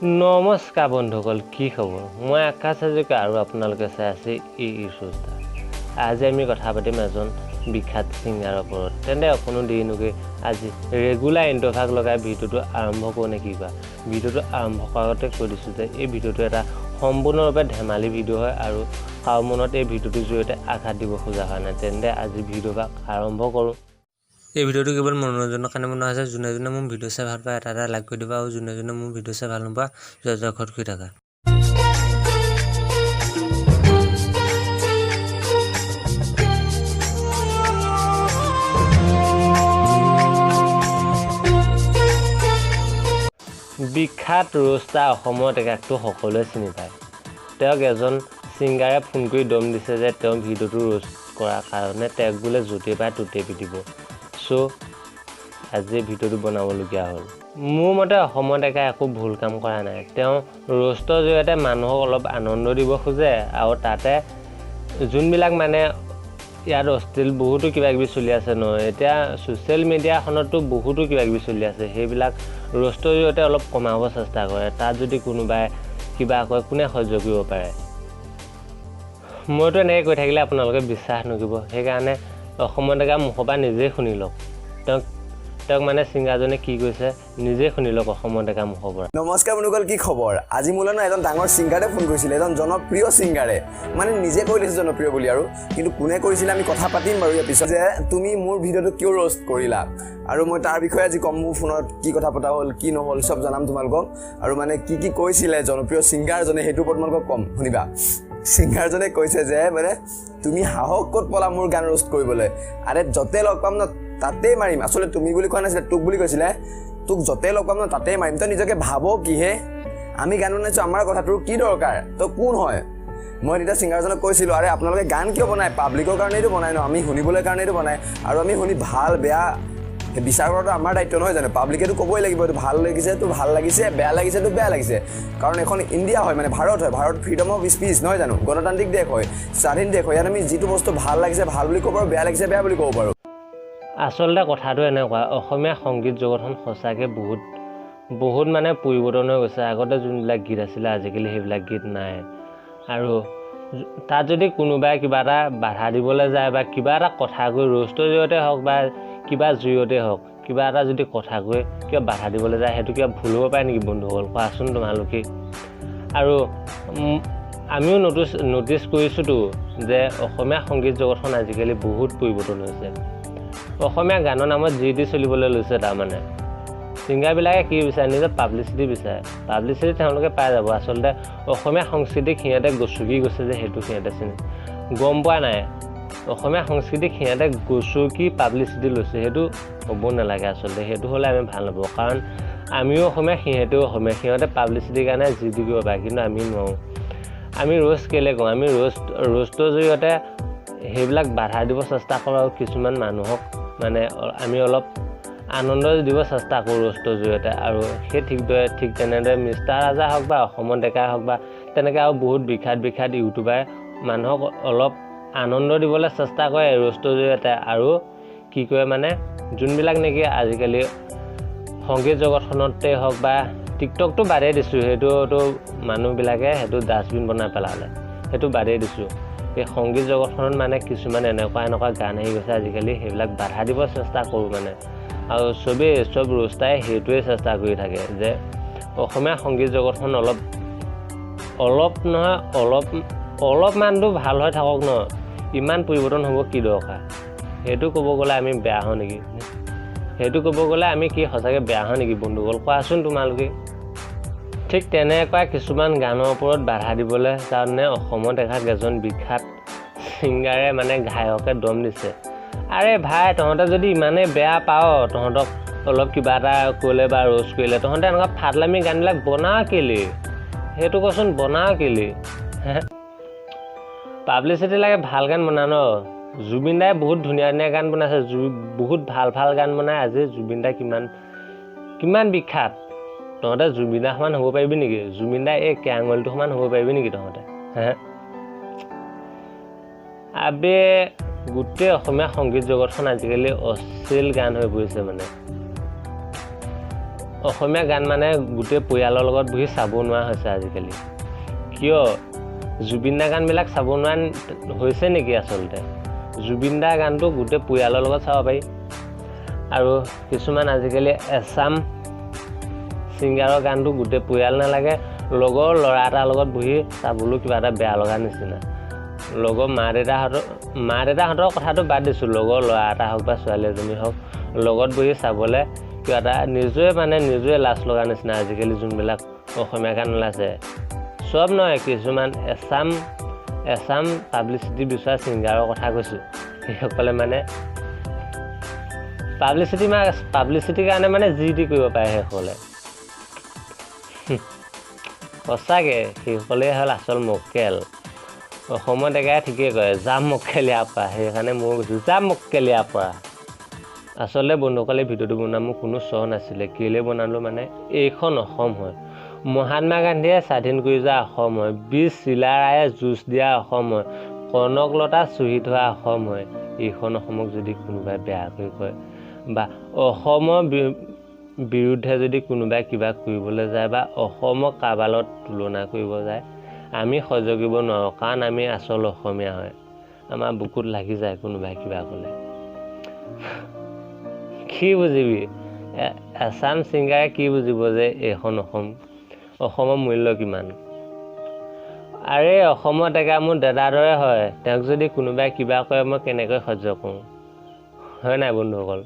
নমস্কাৰ বন্ধুসকল, কি খবৰ? মই আকাশ হাজৰিকা আৰু আপোনালোকে চাই আছে ইছুষ্টাৰ। আজি আমি কথা পাতিম এজন বিখ্যাত ছিংগাৰৰ ওপৰত। তেন্তে অকণো দেৰি নকৰি আজি ৰেগুলাৰ ইণ্টাৰভাগ লগাই ভিডিঅ'টো আৰম্ভ কৰোঁ নে কি কোৱা? ভিডিঅ'টো আৰম্ভ কৰাৰ আগতে কৈ দিছোঁ যে এই ভিডিঅ'টো এটা সম্পূৰ্ণৰূপে ধেমালি ভিডিঅ' হয় আৰু কাৰো মনত এই ভিডিঅ'টোৰ জৰিয়তে আঘাত দিব খোজা হোৱা নাই। তেন্তে আজি ভিডিঅ'ভাগ আৰম্ভ কৰোঁ। এই ভিডিঅ'টো কেৱল মনোৰঞ্জনৰ কাৰণে বনোৱা হৈছে। যোনে যোনে মোৰ ভিডিঅ' চাই ভাল পায় এটা লাইক কৰি দিবা আৰু যোনে যোনে মোৰ ভিডিঅ' চাই ভাল নোপোৱা ঘৰত শুই থাকা। বিখ্যাত ৰোষ্টাৰ অসমৰ টেকাকটো সকলোৱে চিনি পায়। তেওঁক এজন ছিংগাৰে ফোন কৰি দম দিছে যে তেওঁ ভিডিঅ'টো ৰোষ্ট কৰাৰ কাৰণে তেওঁক বোলে য'তেই পায় ত'তেই পিটিব। চ' আজি ভিডিঅ'টো বনাবলগীয়া হ'ল। মোৰ মতে অসমৰ টেকাই একো ভুল কাম কৰা নাই। তেওঁ ৰোষ্টৰ জৰিয়তে মানুহক অলপ আনন্দ দিব খোজে আৰু তাতে যোনবিলাক মানে ইয়াত অশ্লীল বহুতো কিবাকিবি চলি আছে ন, এতিয়া ছ'চিয়েল মিডিয়াখনতো বহুতো কিবাকিবি চলি আছে, সেইবিলাক ৰোষ্টৰ জৰিয়তে অলপ কমাব চেষ্টা কৰে। তাত যদি কোনোবাই কিবা কয় কোনে সহ্য কৰিব পাৰে? মইতো এনেকৈ কৈ থাকিলে আপোনালোকে বিশ্বাস নকৰিব। সেইকাৰণে অসমৰ টেকা মুখৰ পৰা নিজেই শুনি লওক। তেওঁক মানে ছিংগাৰজনে কি কৈছে নিজে শুনি লওক অসমৰ টেকা মুখৰ পৰা। নমস্কাৰ বন্ধুসকল, কি খবৰ? আজি মোলৈ এজন ডাঙৰ ছিংগাৰে ফোন কৰিছিলে, এজন জনপ্ৰিয় ছিংগাৰে, মানে নিজে কৈ দিছে জনপ্ৰিয় বুলি আৰু। কিন্তু কোনে কৰিছিলে আমি কথা পাতিম বাৰু ইয়াৰ পিছত, যে তুমি মোৰ ভিডিঅ'টো কিয় ৰোষ্ট কৰিলা, আৰু মই তাৰ বিষয়ে আজি ক'ম। মোৰ ফোনত কি কথা পতা হ'ল কি নহ'ল চব জনাম তোমালোকক, আৰু মানে কি কৈছিলে জনপ্ৰিয় ছিংগাৰজনে সেইটোৰ ওপৰত তোমালোকক ক'ম, শুনিবা। ছিংগাৰজনে কৈছে যে মানে তুমি সাহস ক'ত পালা মোৰ গান ৰোষ্ট কৰিবলৈ? আৰে য'তে লগ পাম ন তাতেই মাৰিম। আচলতে তুমি বুলি কোৱা নাছিলে, তোক বুলি কৈছিলে। তোক য'তে লগ পাম ন তাতেই মাৰিম। তই নিজকে ভাব কিহে? আমি গান বনাইছোঁ, আমাৰ কথাটোৰ কি দৰকাৰ? তই কোন হয়? মই তেতিয়া ছিংগাৰজনক কৈছিলোঁ, আৰে আপোনালোকে গান কিয় বনায়? পাব্লিকৰ কাৰণেইটো বনায় ন, আমি শুনিবলৈ কাৰণেইটো বনায়। আৰু আমি শুনি ভাল বেয়া বিচাৰ কৰাটো আমাৰ দায়িত্ব নহয় জানো? পাব্লিকেতো ক'বই লাগিব এইটো ভাল লাগিছে তো ভাল লাগিছে, বেয়া লাগিছে তো বেয়া লাগিছে। কাৰণ এখন ইণ্ডিয়া হয়, মানে ভাৰত হয়, ভাৰত ফ্ৰীডম অফ স্পীচ নহয় জানো? গণতান্ত্ৰিক দেশ হয়, স্বাধীন দেশ হয়। ইয়াত আমি যিটো বস্তু ভাল লাগিছে ভাল বুলি ক'ব পাৰোঁ, বেয়া লাগিছে বেয়া বুলি ক'ব পাৰোঁ। আচলতে কথাটো এনেকুৱা, অসমীয়া সংগীত জগতখন সঁচাকৈ বহুত মানে পৰিৱৰ্তন হৈ গৈছে। আগতে যোনবিলাক গীত আছিলে আজিকালি সেইবিলাক গীত নাই। আৰু তাত যদি কোনোবাই কিবা এটা বাধা দিবলৈ যায় বা কিবা এটা কথা কৈ ৰোষ্টৰ জৰিয়তে হওক বা কিবা জৰিয়তে হওক কিবা এটা যদি কথা কৈ কিবা বাধা দিবলৈ যায়, সেইটো কিবা ভুল হ'ব পাৰে নেকি বন্ধুসকল? কোৱাচোন তোমালোকেই। আৰু আমিও নটিচ কৰিছোঁতো যে অসমীয়া সংগীত জগতখন আজিকালি বহুত পৰিৱৰ্তন হৈছে। অসমীয়া গানৰ নামত যি টি চলিবলৈ লৈছে। তাৰমানে ছিংগাৰবিলাকে কি বিচাৰে? নিজৰ পাব্লিচিটি বিচাৰে। পাব্লিচিটি তেওঁলোকে পাই যাব। আচলতে অসমীয়া সংস্কৃতিক সিহঁতে গচকি গৈছে যে সেইটো সিহঁতে গম পোৱা নাই। অসমীয়া সংস্কৃতিক সিহঁতে গচকি পাব্লিচিটি লৈছে, সেইটো হ'ব নালাগে আচলতে। সেইটো হ'লে আমি ভাল নাপাওঁ, কাৰণ আমিও অসমীয়া সিহঁতেও অসমীয়া। সিহঁতে পাব্লিচিটিৰ কাৰণে যি টি কৰিব পাৰে, কিন্তু আমি নোৱাৰোঁ। আমি ৰোষ্ট কেলৈ কওঁ? আমি ৰোষ্টৰ জৰিয়তে সেইবিলাক বাধা দিব চেষ্টা কৰোঁ আৰু কিছুমান মানুহক মানে আমি অলপ আনন্দ দিব চেষ্টা কৰোঁ ৰোষ্টৰ জৰিয়তে। আৰু সেই ঠিক তেনেদৰে মিষ্টাৰ ৰাজা হওক বা অসমৰ ডেকাই হওক বা তেনেকৈ আৰু বহুত বিখ্যাত ইউটিউবাৰে মানুহক অলপ আনন্দ দিবলৈ চেষ্টা কৰে ৰোষ্টৰ জৰিয়তে। আৰু কি কৰে মানে যোনবিলাক নেকি আজিকালি সংগীত জগতখনতে হওক বা টিকটকটো বাদেই দিছোঁ, সেইটোতো মানুহবিলাকে সেইটো ডাষ্টবিন বনাই পেলালে, সেইটো বাদেই দিছোঁ। এই সংগীত জগতখনত মানে কিছুমান এনেকুৱা গান আহি গৈছে আজিকালি, সেইবিলাক বাধা দিব চেষ্টা কৰোঁ মানে। আৰু চব ৰোষ্টাৰে সেইটোৱে চেষ্টা কৰি থাকে যে অসমীয়া সংগীত জগতখন অলপমানটো ভাল হৈ থাকক ন, ইমান পৰিৱৰ্তন হ'ব কি দৰকাৰ? সেইটো ক'ব গ'লে আমি বেয়া হওঁ নেকি? সেইটো ক'ব গ'লে আমি কি সঁচাকৈ বেয়া হওঁ নেকি বন্ধুসকল? কোৱাচোন তোমালোকে। ঠিক তেনেকুৱা কিছুমান গানৰ ওপৰত বাধা দিবলৈ কাৰণে অসমত এজন বিখ্যাত ছিংগাৰে মানে গায়কে দম দিছে। আৰে ভাই, তহঁতে যদি ইমানেই বেয়া পাওঁ, তহঁতক অলপ কিবা এটা কৰিলে বা ৰোষ্ট কৰিলে, তহঁতে এনেকুৱা ফাটলামি গানবিলাক বনাও কেলৈ? সেইটো কচোন, বনাও কেলৈ? পাব্লিচিটি লাগে ভাল গান বনা ন। জুবিন দাই বহুত ধুনীয়া গান বনাইছে, বহুত ভাল গান বনাই। আজি জুবিন দা কিমান বিখ্যাত। তহঁতে জুবিন দা সমান হ'ব পাৰিবি নেকি? জুবিন দাই এই কেৰাঙলটো সমান হ'ব পাৰিবি নেকি তহঁতে? আবে গোটেই অসমীয়া সংগীত জগতখন আজিকালি অশ্লীল গান হৈ পৰিছে। মানে অসমীয়া গান মানে গোটেই পৰিয়ালৰ লগত বহি চাব নোৱাৰা হৈছে আজিকালি। কিয় জুবিন দাৰ গানবিলাক চাব নোৱাৰা হৈছে নেকি? আচলতে জুবিন দাৰ গানটো গোটেই পৰিয়ালৰ লগত চাব পাৰি। আৰু কিছুমান আজিকালি এছাম ছিংগাৰৰ গানটো গোটেই পৰিয়াল নালাগে, লগৰ ল'ৰা এটাৰ লগত বহি চাবলৈ কিবা এটা বেয়া লগা নিচিনা। লগৰ মা দেউতাহঁতৰ কথাটো বাদ দিছোঁ, লগৰ ল'ৰা এটা হওক বা ছোৱালী এজনী হওক লগত বহি চাবলৈ কিবা এটা নিজৰে লাজ লগা নিচিনা। আজিকালি যোনবিলাক অসমীয়া গান ওলাইছে, চব নহয়, কিছুমান এছাম পাব্লিচিটি বিচৰা ছিংগাৰৰ কথা কৈছোঁ। সেইসকলে মানে পাব্লিচিটিৰ কাৰণে যি টি কৰিব পাৰে সেইসকলে। সঁচাকৈ সেইসকলেই হ'ল আচল মক্কেল। অসমত একেবাৰে ঠিকেই কয়, যাম মক্কেল ইয়াৰ পৰা। সেইকাৰণে ময়ো কৈছোঁ, যাম মক্কেল ইয়াৰ পৰা। আচলতে বন্ধুসকল, এই ভিডিঅ'টো বনোৱা মোৰ কোনো চখ নাছিলে। কেলৈ বনালোঁ মানে, এইখন অসম হয়, মহাত্মা গান্ধীয়ে স্বাধীন কৰি যোৱা অসম হয়, বীৰ চিলাৰায়ে যুঁজ দিয়া অসম হয়, কনকলতা শ্বহীদ হোৱা অসম হয়। এইখন অসমক যদি কোনোবাই বেয়াকৈ কয় বা অসমৰ বিৰুদ্ধে যদি কোনোবাই কিবা কৰিবলৈ যায় বা অসমক কাৰোবাৰ লগত তুলনা কৰিব যায়, আমি সহ্য কৰিব নোৱাৰোঁ, কাৰণ আমি আচল অসমীয়া হয়। আমাৰ বুকুত লাগি যায় কোনোবাই কিবা ক'লে। কি বুজিবি? এছাম ছিংগাৰে কি বুজিব যে এইখন অসমৰ মূল্য কিমান? আৰে অসমত মোৰ দাদাৰ দৰে হয়, তেওঁক যদি কোনোবাই কিবা কয় মই কেনেকৈ সহ্য কৰোঁ? হয় নাই বন্ধুসকল?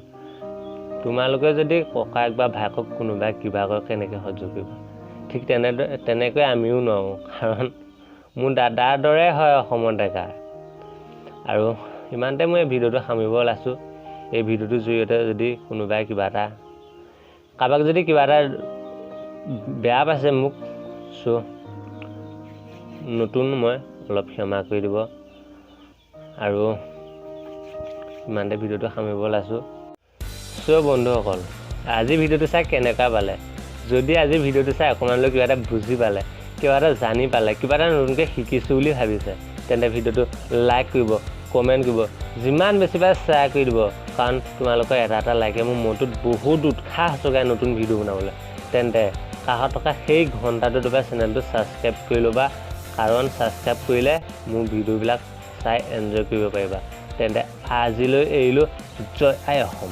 তোমালোকে যদি ককায়েক বা ভায়েকক কোনোবাই কিবা কয় কেনেকৈ সহ্য কৰিবা? ঠিক তেনেকৈ আমিও নোৱাৰোঁ, কাৰণ মোৰ দাদাৰ দৰে হয় অসমৰ ডেকা। আৰু ইমানতে মই এই ভিডিঅ'টো সামৰিব ওলাইছোঁ। এই ভিডিঅ'টোৰ জৰিয়তে যদি কোনোবাই কাৰোবাক যদি কিবা এটা বেয়া পাইছে মোক, নতুন মই অলপ ক্ষমা কৰি দিব। আৰু ইমানতে ভিডিঅ'টো সামৰিব ওলাইছোঁ। বন্ধুসকল, আজি ভিডিঅ'টো চাই কেনেকুৱা পালে? যদি আজি ভিডিঅ'টো চাই অকণমানলৈ কিবা এটা বুজি পালে, কিবা এটা জানি পালে, কিবা এটা নতুনকৈ শিকিছোঁ বুলি ভাবিছে, তেন্তে ভিডিঅ'টো লাইক কৰিব, কমেণ্ট কৰিব, যিমান বেছি পাৰে শ্বেয়াৰ কৰি দিব। কাৰণ তোমালোকৰ এটা লাইকে মোৰ মনটোত বহুত উৎসাহ যোগায় নতুন ভিডিঅ' বনাবলৈ। তেন্তে কাষত থকা সেই ঘণ্টাটো দবাই চেনেলটো ছাবস্ক্ৰাইব কৰি ল'বা, কাৰণ ছাবস্ক্ৰাইব কৰিলে মোৰ ভিডিঅ'বিলাক চাই এনজয় কৰিব পাৰিবা। তেন্তে আজিলৈ এৰিলোঁ। জয় আই অসম।